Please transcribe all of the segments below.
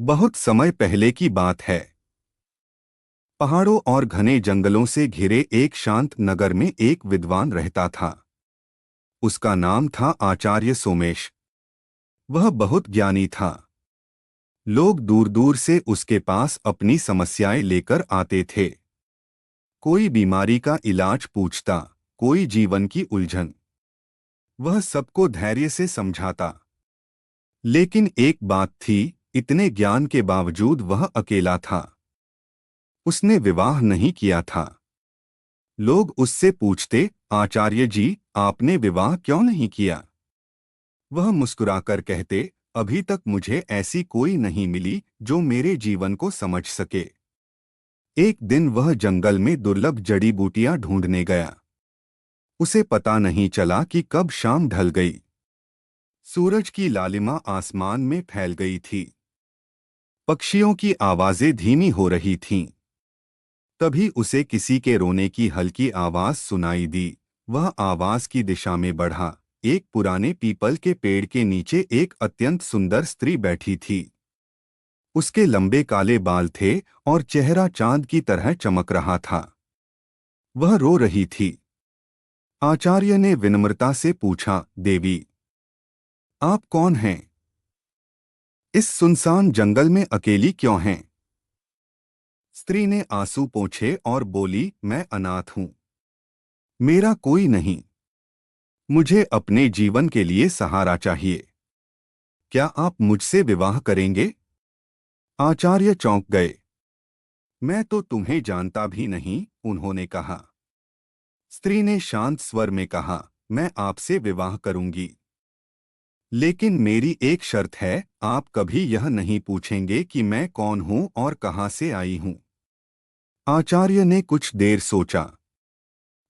बहुत समय पहले की बात है। पहाड़ों और घने जंगलों से घिरे एक शांत नगर में एक विद्वान रहता था। उसका नाम था आचार्य सोमेश। वह बहुत ज्ञानी था। लोग दूर दूर से उसके पास अपनी समस्याएं लेकर आते थे। कोई बीमारी का इलाज पूछता, कोई जीवन की उलझन। वह सबको धैर्य से समझाता। लेकिन एक बात थी, इतने ज्ञान के बावजूद वह अकेला था। उसने विवाह नहीं किया था। लोग उससे पूछते, आचार्य जी, आपने विवाह क्यों नहीं किया? वह मुस्कुराकर कहते, अभी तक मुझे ऐसी कोई नहीं मिली जो मेरे जीवन को समझ सके। एक दिन वह जंगल में दुर्लभ जड़ी बूटियां ढूंढने गया। उसे पता नहीं चला कि कब शाम ढल गई। सूरज की लालिमा आसमान में फैल गई थी। पक्षियों की आवाजें धीमी हो रही थीं। तभी उसे किसी के रोने की हल्की आवाज सुनाई दी। वह आवाज की दिशा में बढ़ा। एक पुराने पीपल के पेड़ के नीचे एक अत्यंत सुंदर स्त्री बैठी थी। उसके लंबे काले बाल थे और चेहरा चांद की तरह चमक रहा था। वह रो रही थी। आचार्य ने विनम्रता से पूछा, देवी, आप कौन हैं? इस सुनसान जंगल में अकेली क्यों हैं? स्त्री ने आंसू पोंछे और बोली, मैं अनाथ हूं। मेरा कोई नहीं। मुझे अपने जीवन के लिए सहारा चाहिए। क्या आप मुझसे विवाह करेंगे? आचार्य चौंक गए। मैं तो तुम्हें जानता भी नहीं, उन्होंने कहा। स्त्री ने शांत स्वर में कहा, मैं आपसे विवाह करूंगी। लेकिन मेरी एक शर्त है, आप कभी यह नहीं पूछेंगे कि मैं कौन हूं और कहां से आई हूं। आचार्य ने कुछ देर सोचा।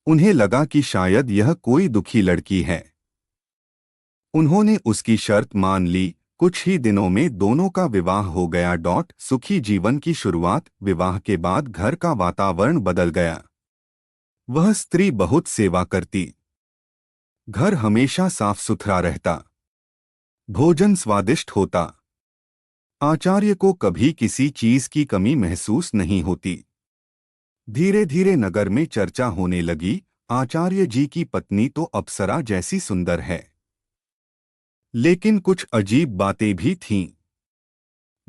उन्हें लगा कि शायद यह कोई दुखी लड़की है। उन्होंने उसकी शर्त मान ली। कुछ ही दिनों में दोनों का विवाह हो गया। सुखी जीवन की शुरुआत। विवाह के बाद घर का वातावरण बदल गया। वह स्त्री बहुत सेवा करती। घर हमेशा साफ सुथरा रहता। भोजन स्वादिष्ट होता। आचार्य को कभी किसी चीज की कमी महसूस नहीं होती। धीरे धीरे नगर में चर्चा होने लगी, आचार्य जी की पत्नी तो अप्सरा जैसी सुंदर है। लेकिन कुछ अजीब बातें भी थीं।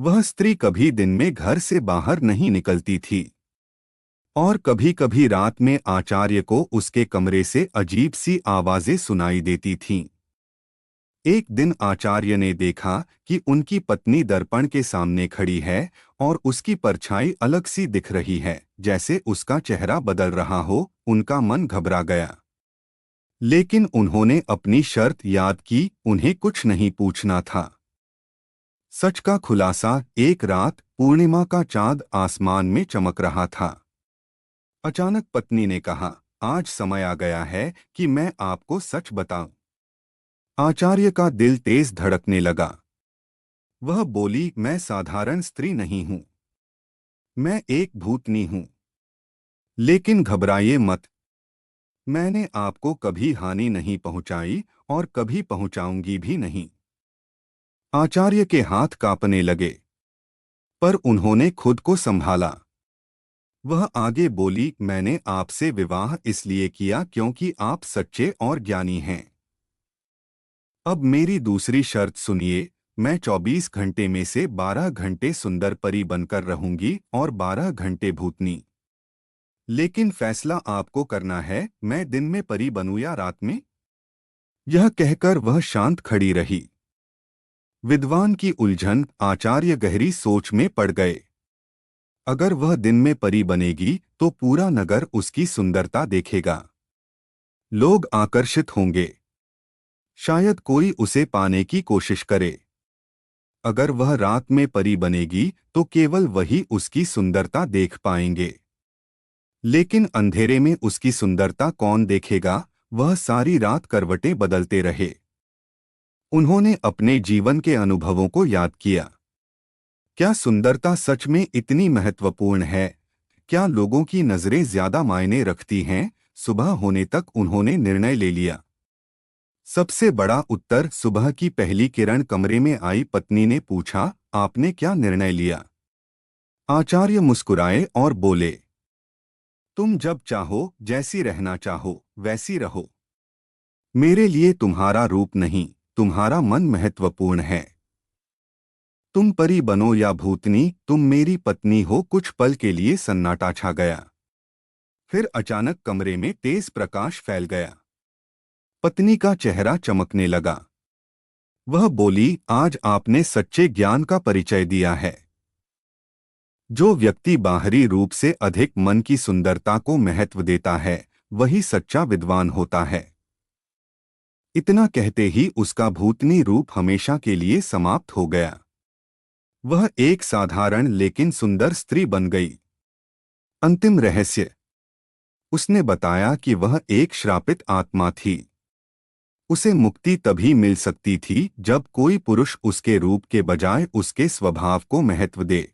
वह स्त्री कभी दिन में घर से बाहर नहीं निकलती थी और कभी कभी रात में आचार्य को उसके कमरे से अजीब सी आवाजें सुनाई देती थीं। एक दिन आचार्य ने देखा कि उनकी पत्नी दर्पण के सामने खड़ी है और उसकी परछाई अलग सी दिख रही है, जैसे उसका चेहरा बदल रहा हो। उनका मन घबरा गया। लेकिन उन्होंने अपनी शर्त याद की, उन्हें कुछ नहीं पूछना था। सच का खुलासा। एक रात पूर्णिमा का चांद आसमान में चमक रहा था। अचानक पत्नी ने कहा, आज समय आ गया है कि मैं आपको सच बताऊं। आचार्य का दिल तेज धड़कने लगा। वह बोली, मैं साधारण स्त्री नहीं हूं। मैं एक भूतनी हूं। लेकिन घबराइए मत। मैंने आपको कभी हानि नहीं पहुंचाई और कभी पहुंचाऊंगी भी नहीं। आचार्य के हाथ कांपने लगे, पर उन्होंने खुद को संभाला। वह आगे बोली, मैंने आपसे विवाह इसलिए किया क्योंकि आप सच्चे और ज्ञानी हैं। अब मेरी दूसरी शर्त सुनिए। मैं 24 घंटे में से 12 घंटे सुंदर परी बनकर रहूंगी और 12 घंटे भूतनी। लेकिन फैसला आपको करना है, मैं दिन में परी बनूं या रात में। यह कहकर वह शांत खड़ी रही। विद्वान की उलझन। आचार्य गहरी सोच में पड़ गए। अगर वह दिन में परी बनेगी तो पूरा नगर उसकी सुंदरता देखेगा। लोग आकर्षित होंगे। शायद कोई उसे पाने की कोशिश करे। अगर वह रात में परी बनेगी तो केवल वही उसकी सुंदरता देख पाएंगे। लेकिन अंधेरे में उसकी सुंदरता कौन देखेगा? वह सारी रात करवटें बदलते रहे। उन्होंने अपने जीवन के अनुभवों को याद किया। क्या सुंदरता सच में इतनी महत्वपूर्ण है? क्या लोगों की नजरें ज्यादा मायने रखती हैं? सुबह होने तक उन्होंने निर्णय ले लिया। सबसे बड़ा उत्तर। सुबह की पहली किरण कमरे में आई। पत्नी ने पूछा, आपने क्या निर्णय लिया? आचार्य मुस्कुराए और बोले, तुम जब चाहो, जैसी रहना चाहो, वैसी रहो। मेरे लिए तुम्हारा रूप नहीं, तुम्हारा मन महत्वपूर्ण है। तुम परी बनो या भूतनी, तुम मेरी पत्नी हो। कुछ पल के लिए सन्नाटा छा गया। फिर अचानक कमरे में तेज प्रकाश फैल गया। पत्नी का चेहरा चमकने लगा। वह बोली, आज आपने सच्चे ज्ञान का परिचय दिया है। जो व्यक्ति बाहरी रूप से अधिक मन की सुंदरता को महत्व देता है, वही सच्चा विद्वान होता है। इतना कहते ही उसका भूतनी रूप हमेशा के लिए समाप्त हो गया। वह एक साधारण लेकिन सुंदर स्त्री बन गई। अंतिम रहस्य। उसने बताया कि वह एक श्रापित आत्मा थी। उसे मुक्ति तभी मिल सकती थी जब कोई पुरुष उसके रूप के बजाय उसके स्वभाव को महत्व दे।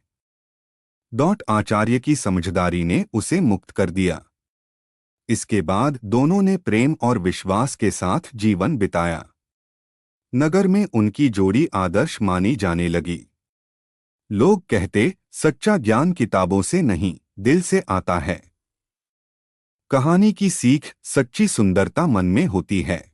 आचार्य की समझदारी ने उसे मुक्त कर दिया। इसके बाद दोनों ने प्रेम और विश्वास के साथ जीवन बिताया। नगर में उनकी जोड़ी आदर्श मानी जाने लगी। लोग कहते, सच्चा ज्ञान किताबों से नहीं, दिल से आता है। कहानी की सीख, सच्ची सुंदरता मन में होती है।